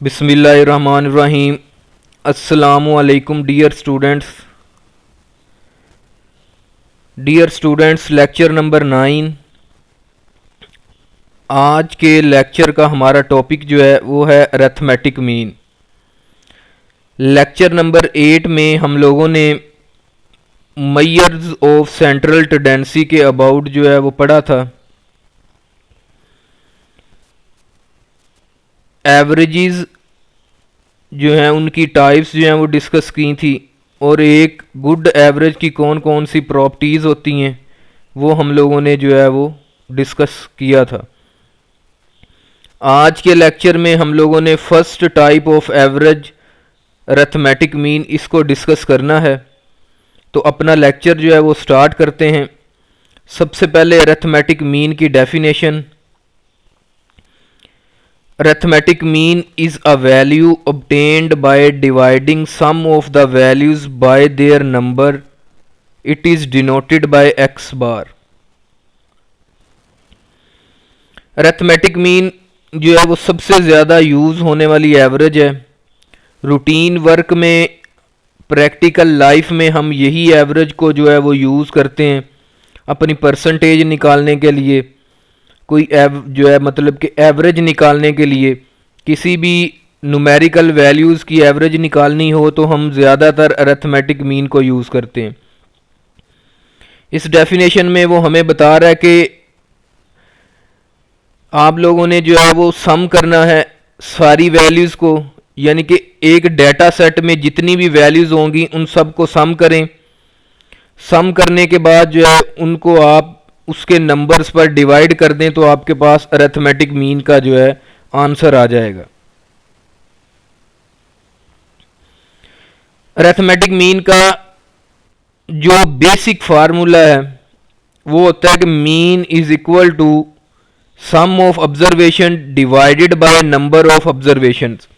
बिस्मिल्लाहिर्रहमानिर्रहीम। अस्सलामुअलैकुम dear students, lecture number 9। आज के लेक्चर का हमारा टॉपिक जो है वो है अरिथमेटिक मीन। लेक्चर नंबर 8 में हम लोगों ने मेजर्स ऑफ सेंट्रल टेंडेंसी के अबाउट जो है वो पढ़ा था। एवरेजेस जो हैं उनकी टाइप्स जो हैं वो डिस्कस की थी, और एक गुड एवरेज की कौन कौन सी प्रॉपर्टीज़ होती हैं वो हम लोगों ने जो है वो डिस्कस किया था। आज के लेक्चर में हम लोगों ने first type of average arithmetic mean इसको डिस्कस करना है। तो अपना लेक्चर जो है वो स्टार्ट करते हैं। सबसे पहले अरिथमेटिक मीन की definition. Arithmetic mean is a value obtained by dividing sum of the values by their number. It is denoted by x bar. Arithmetic mean जो है वो सबसे ज़्यादा यूज़ होने वाली एवरेज है। रूटीन वर्क में, प्रैक्टिकल लाइफ में हम यही एवरेज को जो है वो यूज़ करते हैं अपनी परसेंटेज निकालने के लिए। कोई जो है मतलब कि एवरेज निकालने के लिए, किसी भी न्यूमेरिकल वैल्यूज़ की एवरेज निकालनी हो तो हम ज़्यादातर अरिथमेटिक मीन को यूज़ करते हैं। इस डेफिनेशन में वो हमें बता रहा है कि आप लोगों ने जो है वो सम करना है सारी वैल्यूज़ को, यानी कि एक डेटा सेट में जितनी भी वैल्यूज़ होंगी उन सब को सम करें। सम करने के बाद जो है उनको आप उसके नंबर्स पर डिवाइड कर दें तो आपके पास अरिथमेटिक मीन का जो है आंसर आ जाएगा। अरिथमेटिक मीन का जो बेसिक फार्मूला है वो होता है कि mean is equal to sum of observation divided by number of observations.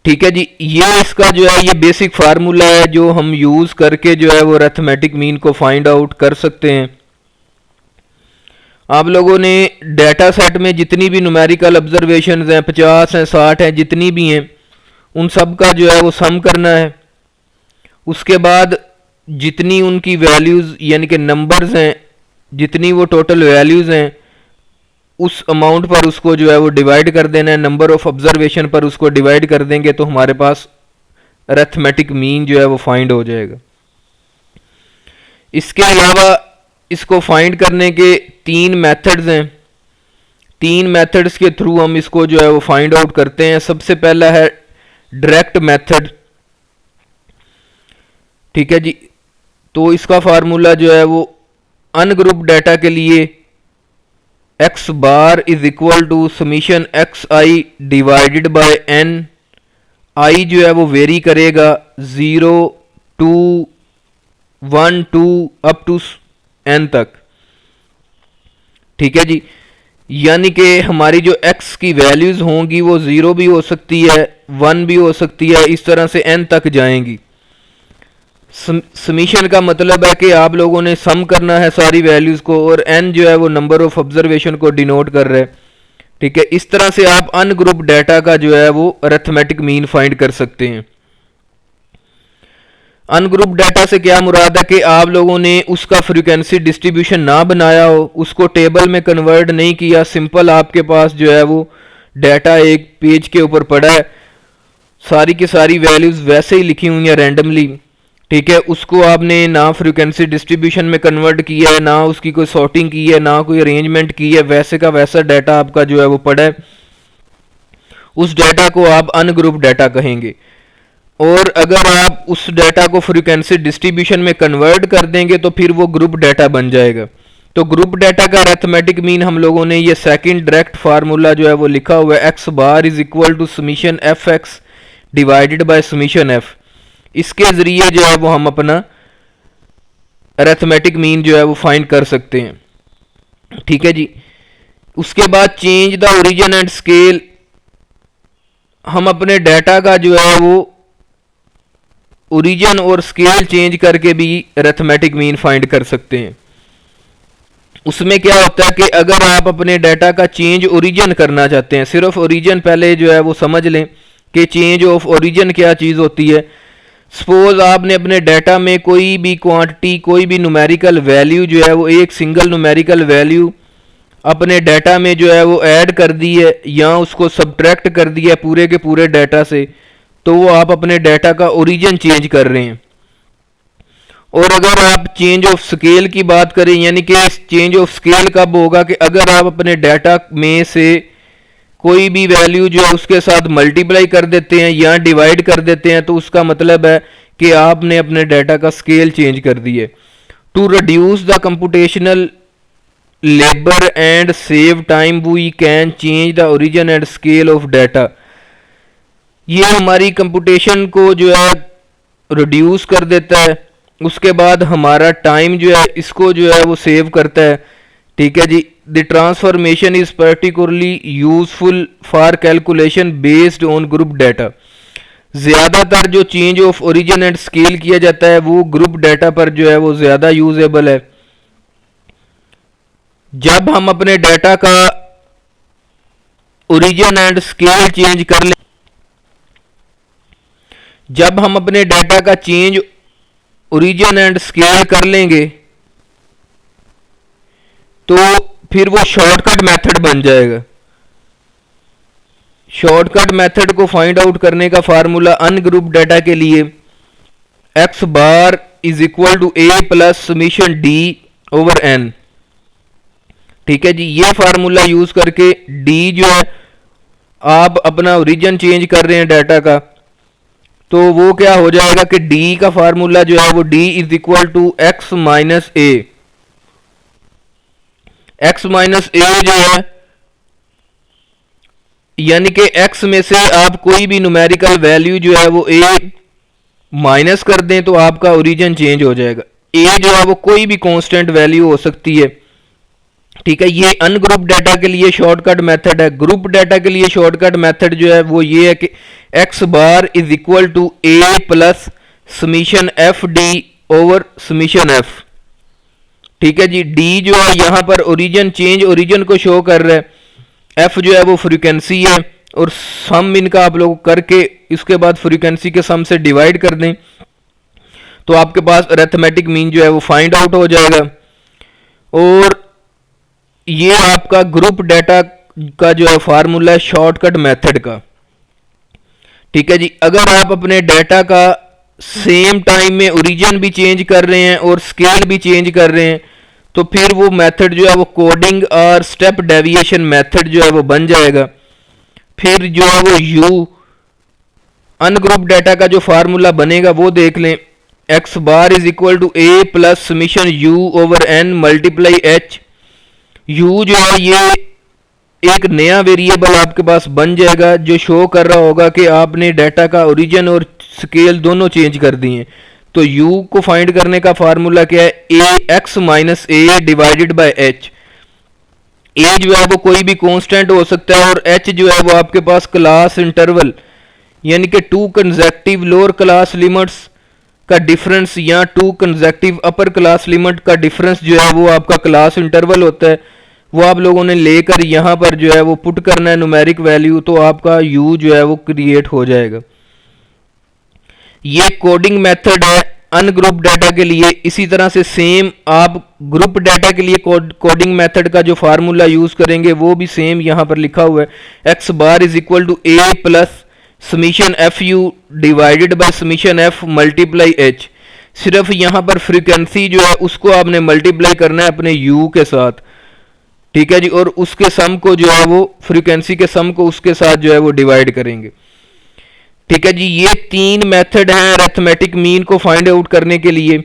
ठीक है जी, ये इसका जो है ये बेसिक फार्मूला है जो हम यूज़ करके जो है वो अरिथमेटिक मीन को फाइंड आउट कर सकते हैं। आप लोगों ने डेटा सेट में जितनी भी न्यूमेरिकल ऑब्जर्वेशंस हैं, 50 हैं, 60 हैं, जितनी भी हैं, उन सब का जो है वो सम करना है। उसके बाद जितनी उनकी वैल्यूज़ यानी कि नंबर्स हैं, जितनी वो टोटल वैल्यूज़ हैं उस अमाउंट पर उसको जो है वो डिवाइड कर देना है। नंबर ऑफ ऑब्जर्वेशन पर उसको डिवाइड कर देंगे तो हमारे पास अरिथमेटिक मीन जो है वो फाइंड हो जाएगा। इसके अलावा इसको फाइंड करने के 3 मेथड्स हैं। 3 मेथड्स के थ्रू हम इसको जो है वो फाइंड आउट करते हैं। सबसे पहला है डायरेक्ट मेथड। ठीक है जी, तो इसका फार्मूला जो है वो अनग्रुप डाटा के लिए x bar is equal to summation x i divided by n। I जो है वो वेरी करेगा 0, 2, 1, 2 अप टू n तक। ठीक है जी, यानी कि हमारी जो x की वैल्यूज़ होंगी वो 0 भी हो सकती है, 1 भी हो सकती है, इस तरह से n तक जाएंगी। समीशन का मतलब है कि आप लोगों ने सम करना है सारी वैल्यूज़ को, और n जो है वो नंबर ऑफ ऑब्जर्वेशन को डिनोट कर रहा है। ठीक है, इस तरह से आप अनग्रुप डाटा का जो है वो अरिथमेटिक मीन फाइंड कर सकते हैं। अनग्रुप डाटा से क्या मुराद है कि आप लोगों ने उसका फ्रीक्वेंसी डिस्ट्रीब्यूशन ना बनाया हो, उसको टेबल में कन्वर्ट नहीं किया, सिंपल आपके पास जो है वो डाटा एक पेज के ऊपर पड़ा है, सारी की सारी वैल्यूज़ वैसे ही लिखी हुई हैं रैंडमली। ठीक है, उसको आपने ना फ्रीक्वेंसी डिस्ट्रीब्यूशन में कन्वर्ट किया है, ना उसकी कोई सॉर्टिंग की है, ना कोई अरेंजमेंट की है, वैसे का वैसा डाटा आपका जो है वो पड़ा है। उस डाटा को आप अनग्रुप डाटा कहेंगे। और अगर आप उस डाटा को फ्रीक्वेंसी डिस्ट्रीब्यूशन में कन्वर्ट कर देंगे तो फिर वो ग्रुप डाटा बन जाएगा। तो ग्रुप डाटा का अरिथमेटिक मीन हम लोगों ने ये सेकंड डायरेक्ट फार्मूला जो है वो लिखा हुआ है, x bar is equal to summation f x divided by summation f. इसके ज़रिए जो है वो हम अपना अरिथमेटिक मीन जो है वो फाइंड कर सकते हैं। ठीक है जी, उसके बाद change the origin and scale. हम अपने डाटा का जो है वो ओरिजिन और स्केल चेंज करके भी अरिथमेटिक मीन फाइंड कर सकते हैं। उसमें क्या होता है कि अगर आप अपने डाटा का चेंज ओरिजिन करना चाहते हैं, सिर्फ ओरिजिन पहले जो है वो समझ लें कि चेंज ऑफ ओरिजिन क्या चीज़ होती है। सपोज आपने अपने डाटा में कोई भी क्वांटिटी, कोई भी न्यूमेरिकल वैल्यू जो है वो एक सिंगल न्यूमेरिकल वैल्यू अपने डाटा में जो है वो ऐड कर दी है या उसको सब्ट्रैक्ट कर दिया है पूरे के पूरे डाटा से, तो वो आप अपने डाटा का ओरिजिन चेंज कर रहे हैं। और अगर आप चेंज ऑफ स्केल की बात करें, यानी कि चेंज ऑफ स्केल कब होगा कि अगर आप अपने डाटा में से कोई भी वैल्यू जो है उसके साथ मल्टीप्लाई कर देते हैं या डिवाइड कर देते हैं, तो उसका मतलब है कि आपने अपने डाटा का स्केल चेंज कर दिए। To reduce the computational labour and save time we can change the origin and scale of data. ये हमारी कंप्यूटेशन को जो है रिड्यूस कर देता है, उसके बाद हमारा टाइम जो है इसको जो है वो सेव करता है। ठीक है जी। The transformation is particularly useful for calculation based on group data. ज़्यादातर जो change of origin and scale किया जाता है वो ग्रुप डाटा पर जो है वो ज़्यादा यूजेबल है। जब हम अपने डाटा का ओरिजिन एंड स्केल चेंज कर ले, जब हम अपने डाटा का चेंज ओरिजिन एंड स्केल कर लेंगे तो फिर वो शॉर्टकट मेथड बन जाएगा। शॉर्टकट मेथड को फाइंड आउट करने का फार्मूला अनग्रुप डाटा के लिए x bar is equal to a plus summation d over n. ठीक है जी। ये फार्मूला यूज करके डी जो है आप अपना ओरिजिन चेंज कर रहे हैं डाटा का, तो वो क्या हो जाएगा कि डी का फार्मूला जो है वो d is equal to x minus a. X minus a जो है यानी कि एक्स में से आप कोई भी न्यूमेरिकल वैल्यू जो है वो ए माइनस कर दें तो आपका ओरिजिन चेंज हो जाएगा। ए जो है वो कोई भी कांस्टेंट वैल्यू हो सकती है। ठीक है। ये अनग्रुप डाटा के लिए शॉर्टकट मेथड है। ग्रुप डाटा के लिए शॉर्टकट मेथड जो है वो ये है कि x bar is equal to a plus summation f d over summation f. ठीक है जी। डी जो है यहां पर ओरिजिन चेंज ओरिजिन को शो कर रहा है, एफ जो है वो फ्रीक्वेंसी है, और सम इनका आप लोग करके इसके बाद फ्रीक्वेंसी के सम से डिवाइड कर दें तो आपके पास अरिथमेटिक मीन जो है वो फाइंड आउट हो जाएगा। और ये आपका ग्रुप डाटा का जो है फार्मूला है शॉर्टकट मेथड का। ठीक है जी। अगर आप अपने डाटा का सेम टाइम में ओरिजिन भी चेंज कर रहे हैं और स्केल भी चेंज कर रहे हैं तो फिर वो मेथड जो है वो कोडिंग और स्टेप डेविएशन मेथड जो है वो बन जाएगा। फिर जो है वो यू अनग्रुप डाटा का जो फार्मूला बनेगा वो देख लें। X bar is equal to a plus summation u over n multiply h. U जो है ये एक नया वेरिएबल आपके पास बन जाएगा जो शो कर रहा होगा कि आपने डाटा का ओरिजिन और स्केल दोनों चेंज कर दिए हैं। तो u को फाइंड करने का फार्मूला क्या है, a x minus a divided by h. A जो है वो कोई भी कांस्टेंट हो सकता है और h जो है वो आपके पास क्लास इंटरवल यानी कि two consecutive lower class limits का डिफरेंस या two consecutive upper class limit का डिफरेंस जो है वो आपका क्लास इंटरवल होता है। वो आप लोगों ने लेकर यहाँ पर जो है वो पुट करना है न्यूमेरिक वैल्यू, तो आपका u जो है वो क्रिएट हो जाएगा। ये कोडिंग मेथड है अनग्रुप डाटा के लिए। इसी तरह से सेम आप ग्रुप डाटा के लिए कोडिंग मेथड का जो फार्मूला यूज करेंगे वो भी सेम यहाँ पर लिखा हुआ है। X bar is equal to a plus summation f u divided by summation f multiply h. सिर्फ यहाँ पर फ्रीक्वेंसी जो है उसको आपने मल्टीप्लाई करना है अपने u के साथ। ठीक है जी। और उसके सम को जो है वो फ्रीक्वेंसी के सम को उसके साथ जो है वो डिवाइड करेंगे। ठीक है जी। ये तीन मेथड हैं अरिथमेटिक मीन को फाइंड आउट करने के लिए।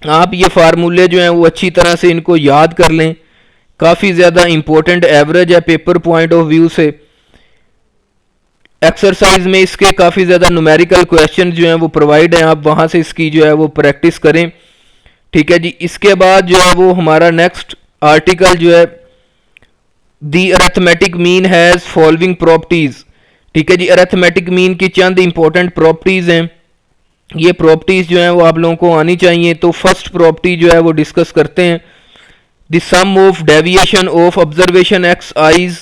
आप ये फार्मूले जो हैं वो अच्छी तरह से इनको याद कर लें। काफ़ी ज़्यादा इंपॉर्टेंट एवरेज है पेपर पॉइंट ऑफ व्यू से। एक्सरसाइज में इसके काफ़ी ज़्यादा न्यूमेरिकल क्वेश्चन जो हैं वो प्रोवाइड हैं, आप वहाँ से इसकी जो है वो प्रैक्टिस करें। ठीक है जी। इसके बाद जो है वो हमारा नेक्स्ट आर्टिकल जो है the arithmetic mean has following properties. ठीक है जी। अरिथमेटिक मीन की चंद इंपॉर्टेंट प्रॉपर्टीज़ हैं। ये प्रॉपर्टीज़ जो हैं वो आप लोगों को आनी चाहिए। तो फर्स्ट प्रॉपर्टी जो है वो डिस्कस करते हैं। The sum of deviation of observation x i's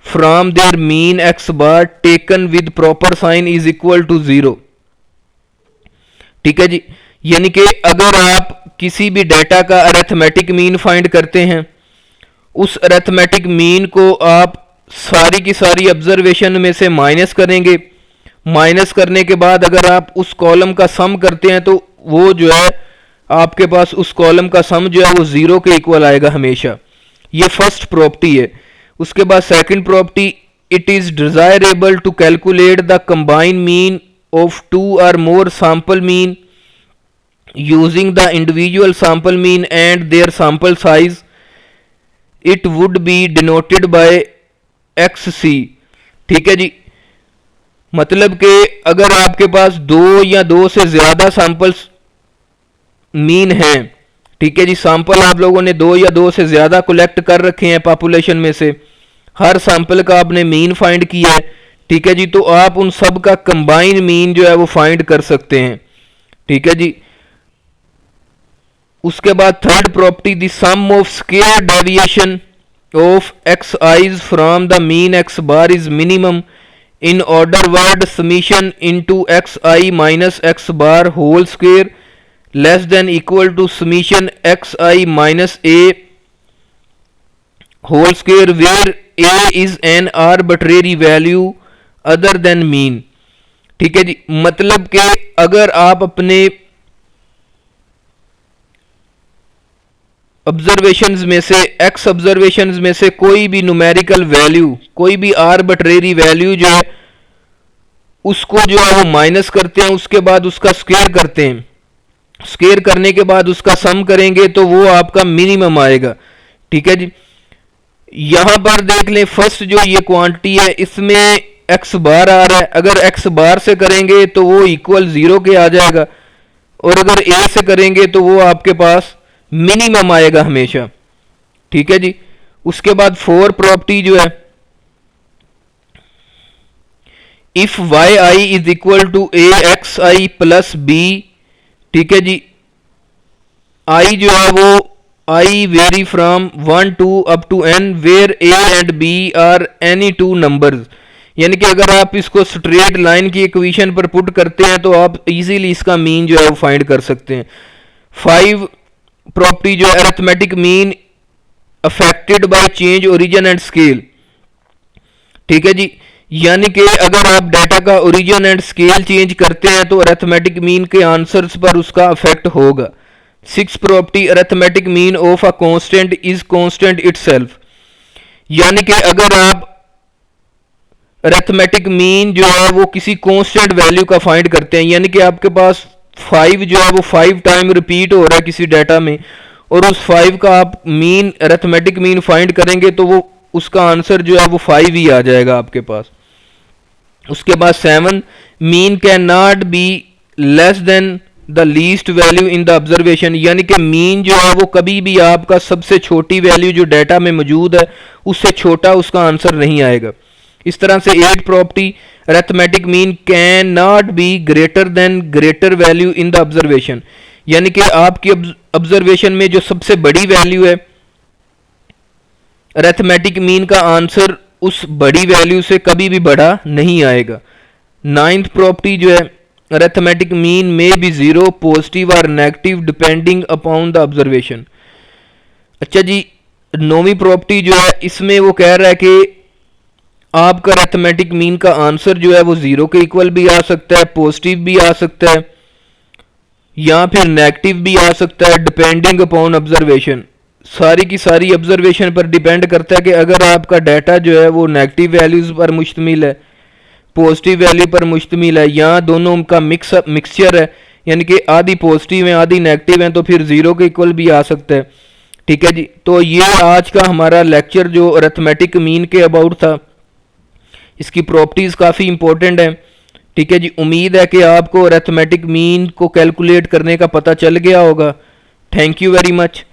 from their mean x bar taken with proper sign is equal to 0। ठीक है जी, यानी कि अगर आप किसी भी डेटा का अरिथमेटिक मीन फाइंड करते हैं, उस अरिथमेटिक मीन को आप सारी की सारी ऑब्जर्वेशन में से माइनस करेंगे। माइनस करने के बाद अगर आप उस कॉलम का सम करते हैं तो वो जो है आपके पास उस कॉलम का सम जो है वो 0 के इक्वल आएगा हमेशा। ये फर्स्ट प्रॉपर्टी है। उसके बाद second property, it is desirable to calculate the combined mean of 2 or more sample mean using the individual sample mean and their sample size. It would be denoted by XC। ठीक है जी, मतलब कि अगर आपके पास 2 या 2 से ज्यादा सैंपल्स मीन हैं, ठीक है जी, सैंपल आप लोगों ने 2 या 2 से ज्यादा कलेक्ट कर रखे हैं पॉपुलेशन में से, हर सैंपल का आपने मीन फाइंड किया है, ठीक है जी, तो आप उन सब का कंबाइन मीन जो है वो फाइंड कर सकते हैं। ठीक है जी, उसके बाद third property, the sum of square deviation of x i's from the mean x bar is minimum in order word summation into xi minus x bar whole square less than equal to summation xi minus a whole square where a is an arbitrary value other than mean। ठीक है जी, मतलब कि अगर आप अपने observations में से x observations में से कोई भी न्यूमेरिकल वैल्यू, कोई भी आर्बिट्रेरी वैल्यू जो है उसको जो है वो माइनस करते हैं, उसके बाद उसका स्क्वायर करते हैं, स्क्वायर करने के बाद उसका सम करेंगे तो वो आपका मिनिमम आएगा। ठीक है जी, यहां पर देख लें फर्स्ट जो ये क्वांटिटी है इसमें एक्स बार आ रहा है, अगर एक्स बार से करेंगे तो वो इक्वल 0 के आ जाएगा, और अगर ए से करेंगे तो वो आपके पास मिनिमम आएगा हमेशा। ठीक है जी, उसके बाद फोर प्रॉपर्टी जो है, if y i is equal to a x i plus b, ठीक है जी, आई जो है वो i vary from 1 to up to n where a and b are any 2 numbers, यानी कि अगर आप इसको स्ट्रेट लाइन की इक्वेशन पर पुट करते हैं तो आप इजीली इसका मीन जो है वो फाइंड कर सकते हैं। 5 प्रॉपर्टी जो है arithmetic mean affected by change origin and scale. ठीक है जी, यानी कि अगर आप डाटा का ओरिजिन एंड स्केल चेंज करते हैं तो अरिथमेटिक मीन के आंसर्स पर उसका अफेक्ट होगा। 6 property arithmetic mean of a constant is constant itself, यानी कि अगर आप अरिथमेटिक मीन जो है वो किसी कांस्टेंट वैल्यू का फाइंड करते हैं, यानी कि आपके पास 5 जो है वो 5 टाइम रिपीट हो रहा है किसी डाटा में, और उस 5 का आप मीन अरिथमेटिक मीन फाइंड करेंगे तो वो उसका आंसर जो है वो 5 ही आ जाएगा आपके पास। उसके बाद 7 mean can not be less than the least value in the observation, यानी कि मीन जो है वो कभी भी आपका सबसे छोटी वैल्यू जो डाटा में मौजूद है उससे छोटा उसका आंसर नहीं आएगा। इस तरह से 8 property arithmetic mean can not be greater than greater value in the observation, यानी कि आपकी ऑब्जर्वेशन में जो सबसे बड़ी वैल्यू है अरिथमेटिक मीन का आंसर उस बड़ी वैल्यू से कभी भी बड़ा नहीं आएगा। 9th प्रॉपर्टी जो है अरिथमेटिक मीन में बी 0 पॉजिटिव और negative depending upon the observation. अच्छा जी, 9वीं प्रॉपर्टी जो है इसमें वो कह रहा है कि आपका अरिथमेटिक मीन का आंसर जो है वो 0 के इक्वल भी आ सकता है, पॉजिटिव भी आ सकता है, या फिर नेगेटिव भी आ सकता है, डिपेंडिंग अपॉन ऑब्जर्वेशन। सारी की सारी ऑब्जर्वेशन पर डिपेंड करता है कि अगर आपका डाटा जो है वो नेगेटिव वैल्यूज पर मुश्तमिल है, पॉजिटिव वैल्यू पर मुश्तमिल है, या दोनों का मिक्सचर है, यानी कि आधी पॉजिटिव है आधी नेगेटिव है, तो फिर 0 के इक्वल भी आ सकता है। ठीक है जी, तो ये आज का हमारा लेक्चर जो अरिथमेटिक मीन के अबाउट था, इसकी प्रॉपर्टीज काफ़ी इंपॉर्टेंट है। ठीक है जी, उम्मीद है कि आपको अरिथमेटिक मीन को कैलकुलेट करने का पता चल गया होगा। Thank you very much.